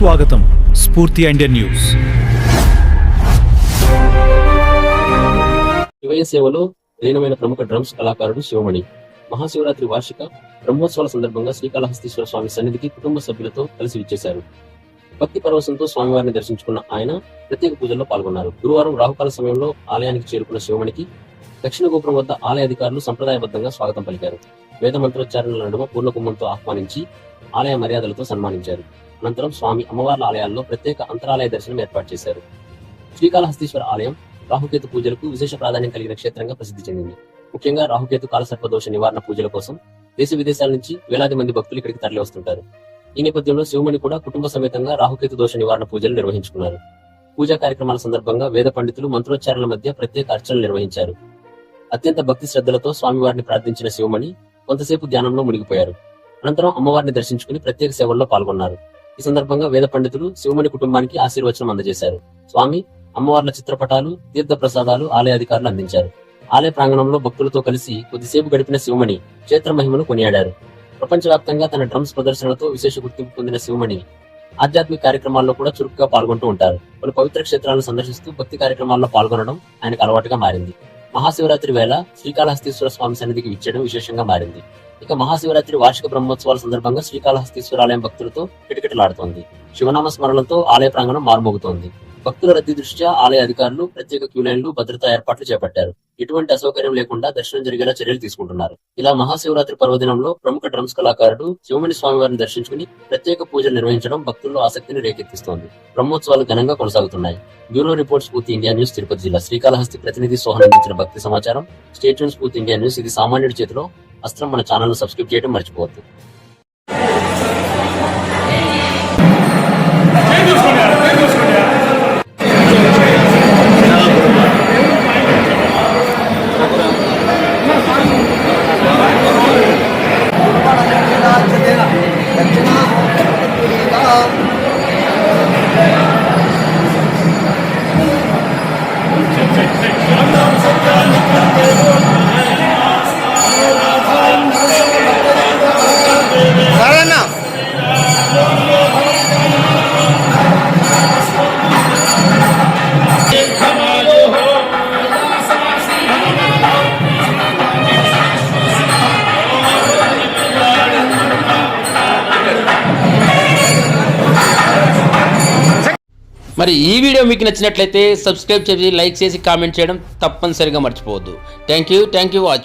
సుస్వాగతం. స్ఫూర్తి Indian news. Shivayya సేవలో లీనమైన ప్రముఖ డ్రమ్స్ కళాకారుడు శివమణి మహాశివరాత్రి వార్షిక బ్రహ్మోత్సవాల సందర్భంగా శ్రీకాళహస్తీశ్వర స్వామి సన్నిధికి కుటుంబ సభ్యులతో కలిసి విచ్చేశారు. భక్తి పరవశంతో స్వామివారిని దర్శించుకున్న ఆయన ప్రత్యేక పూజల్లో పాల్గొన్నారు. గురువారం రాహుకాల సమయంలో ఆలయానికి చేరుకున్న శివమణికి దక్షిణ గోపురం వద్ద ఆలయ అధికారులు సంప్రదాయబద్ధంగా స్వాగతం పలికారు. వేద మంత్రోచ్చారణల నడుమ పూర్ణకుంభంతో ఆహ్వానించి ఆలయ మర్యాదలతో సన్మానించారు. అనంతరం స్వామి అమ్మవార్ల ఆలయాల్లో ప్రత్యేక అంతరాలయ దర్శనం ఏర్పాటు చేశారు. శ్రీకాళహస్తీశ్వర ఆలయం రాహుకేతు పూజలకు విశేష ప్రాధాన్యం కలిగిన క్షేత్రంగా ప్రసిద్ధి చెందింది. ముఖ్యంగా రాహుకేతు కాలసర్పదోష నివారణ పూజల కోసం దేశ విదేశాల నుంచి వేలాది మంది భక్తులు ఇక్కడికి తరలి వస్తుంటారు. ఈ నేపథ్యంలో శివమణి కూడా కుటుంబ సమేతంగా రాహుకేతు దోష నివారణ పూజలు నిర్వహించుకున్నారు. పూజా కార్యక్రమాల సందర్భంగా వేద పండితులు మంత్రోచ్చారణల మధ్య ప్రత్యేక అర్చనలు నిర్వహించారు. అత్యంత భక్తి శ్రద్ధలతో స్వామివారిని ప్రార్థించిన శివమణి కొంతసేపు ధ్యానంలో మునిగిపోయారు. అనంతరం అమ్మవారిని దర్శించుకుని ప్రత్యేక సేవల్లో పాల్గొన్నారు. ఈ సందర్భంగా వేద పండితులు శివమణి కుటుంబానికి ఆశీర్వచనం అందజేశారు. స్వామి అమ్మవార్ల చిత్రపటాలు, తీర్థ ప్రసాదాలు ఆలయ అధికారులు అందించారు. ఆలయ ప్రాంగణంలో భక్తులతో కలిసి కొద్దిసేపు గడిపిన శివమణి క్షేత్ర మహిమను కొనియాడారు. ప్రపంచవ్యాప్తంగా తన డ్రమ్స్ ప్రదర్శనలతో విశేష గుర్తింపు పొందిన శివమణి ఆధ్యాత్మిక కార్యక్రమాల్లో కూడా చురుకుగా పాల్గొంటూ ఉంటారు. పలు పవిత్ర క్షేత్రాలను సందర్శిస్తూ భక్తి కార్యక్రమాల్లో పాల్గొనడం ఆయనకు అలవాటుగా మారింది. మహాశివరాత్రి వేళ శ్రీకాళహస్తీశ్వర స్వామి సన్నిధికి విచ్చేయడం విశేషంగా మారింది. ఇక మహాశివరాత్రి వార్షిక బ్రహ్మోత్సవాల సందర్భంగా శ్రీకాళహస్తీశ్వర ఆలయం భక్తులతో కిటకిటలాడుతోంది. శివనామ స్మరణలతో ఆలయ ప్రాంగణం మారుమోగుతోంది. భక్తుల రద్దీ దృష్ట్యా ఆలయ అధికారులు ప్రత్యేక క్యూలైన్లు, భద్రతా ఏర్పాట్లు చేపట్టారు. ఎటువంటి అసౌకర్యం లేకుండా దర్శనం జరిగేలా చర్యలు తీసుకుంటున్నారు. ఇలా మహాశివరాత్రి పర్వదినంలో ప్రముఖ డ్రమ్స్ కళాకారుడు శివమణి స్వామివారిని దర్శించుకుని ప్రత్యేక పూజలు నిర్వహించడం భక్తుల్లో ఆసక్తిని రేకెత్తిస్తోంది. బ్రహ్మోత్సవాలు ఘనంగా కొనసాగుతున్నాయి. బ్యూరో రిపోర్ట్ స్ఫూర్తి ఇండియా న్యూస్, తిరుపతి జిల్లా. శ్రీకాళహస్తి ప్రతినిధి సోహన్ అందించిన భక్తి సమాచారం. స్టే ట్యూన్ స్ఫూర్తి ఇండియా న్యూస్. ఇది సామాన్యుడి చేతిలో అస్త్రం. మన ఛానల్ ను సబ్స్క్రైబ్ చేయడం మర్చిపోవద్దు. మరి ఈ వీడియో మీకు నచ్చినట్లయితే సబ్స్క్రైబ్ చేసి, లైక్ చేసి, కామెంట్ చేయడం తప్పనిసరిగా మర్చిపోవద్దు. Thank you watch.